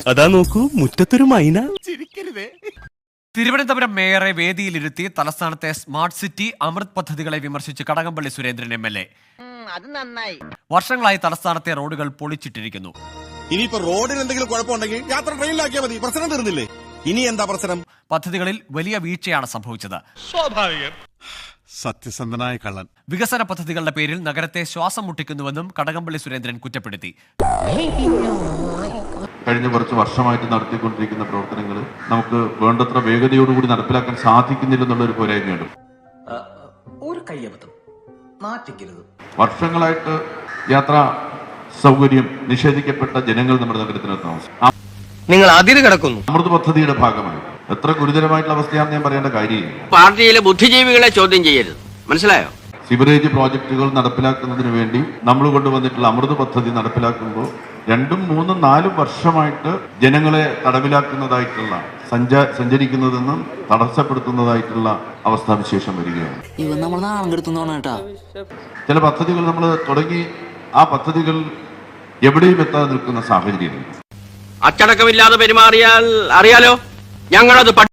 അതാ നോക്കൂ, മുറ്റത്തൊരു മൈന. ചിരിക്കരുതേ. തിരുവനന്തപുരം മേയറെ വേദിയിലിരുത്തി തലസ്ഥാനത്തെ സ്മാർട്ട് സിറ്റി അമൃത് പദ്ധതികളെ വിമർശിച്ച് കടകംപള്ളി സുരേന്ദ്രൻ MLA. അത് നന്നായി. വർഷങ്ങളായി തലസ്ഥാനത്തെ റോഡുകൾ പൊളിച്ചിട്ടിരിക്കുന്നു. ഇനിയിപ്പോ റോഡിന് എന്തെങ്കിലും കുഴപ്പമുണ്ടെങ്കിൽ യാത്ര ട്രെയിനിലാക്കിയാൽ മതി, പ്രശ്നം തീർന്നില്ലേ? ഇനി എന്താ പ്രശ്നം? പദ്ധതികളിൽ വലിയ വീഴ്ചയാണ് സംഭവിച്ചത്. സ്വാഭാവികം. സത്യസന്ധനായ കള്ളൻ. വികസന പദ്ധതികളുടെ പേരിൽ നഗരത്തെ ശ്വാസം മുട്ടിക്കുന്നുവെന്നും കടകംപള്ളി സുരേന്ദ്രൻ കുറ്റപ്പെടുത്തി. കഴിഞ്ഞ കുറച്ച് വർഷമായിട്ട് നടത്തിക്കൊണ്ടിരിക്കുന്ന പ്രവർത്തനങ്ങൾ നമുക്ക് വേണ്ടത്ര വേഗതയോടുകൂടി നടപ്പിലാക്കാൻ സാധിക്കുന്നില്ലെന്നുള്ളൊരു പോരായ്മയുണ്ട്. ഒരു കയ്യബദ്ധം നാറ്റിക്കരുത്. വർഷങ്ങളായിട്ട് യാത്രാ സൗകര്യം നിഷേധിക്കപ്പെട്ട ജനങ്ങൾ നമ്മുടെ നഗരത്തിനകത്ത് താമസം. നിങ്ങൾ അതിര് കിടക്കുന്നു. അമൃത് പദ്ധതിയുടെ ഭാഗമായി എത്ര ഗുരുതരമായിട്ടുള്ള അവസ്ഥയാണെന്ന് ഞാൻ പറയേണ്ട കാര്യമില്ല. പാർട്ടിയിലെ ബുദ്ധിജീവികളെ ചോദ്യം ചെയ്യരുത്, മനസ്സിലായോ? സിവറേജ് പ്രോജക്റ്റുകൾ നടപ്പിലാക്കുന്നതിന് വേണ്ടി നമ്മൾ കൊണ്ടുവന്നിട്ടുള്ള അമൃത് പദ്ധതി നടപ്പിലാക്കുമ്പോൾ 2, 3, 4 വർഷമായിട്ട് ജനങ്ങളെ തടവിലാക്കുന്നതായിട്ടുള്ള സഞ്ചരിക്കുന്നതെന്നും തടസ്സപ്പെടുത്തുന്നതായിട്ടുള്ള അവസ്ഥാവിശേഷം വരികയാണ്. ചില പദ്ധതികൾ നമ്മൾ തുടങ്ങി ആ പദ്ധതികൾ എവിടെയും എത്താതെ നിൽക്കുന്ന സാഹചര്യം. അച്ചടക്കമില്ലാതെ പെരുമാറിയാൽ അറിയാലോ, ഞങ്ങളത്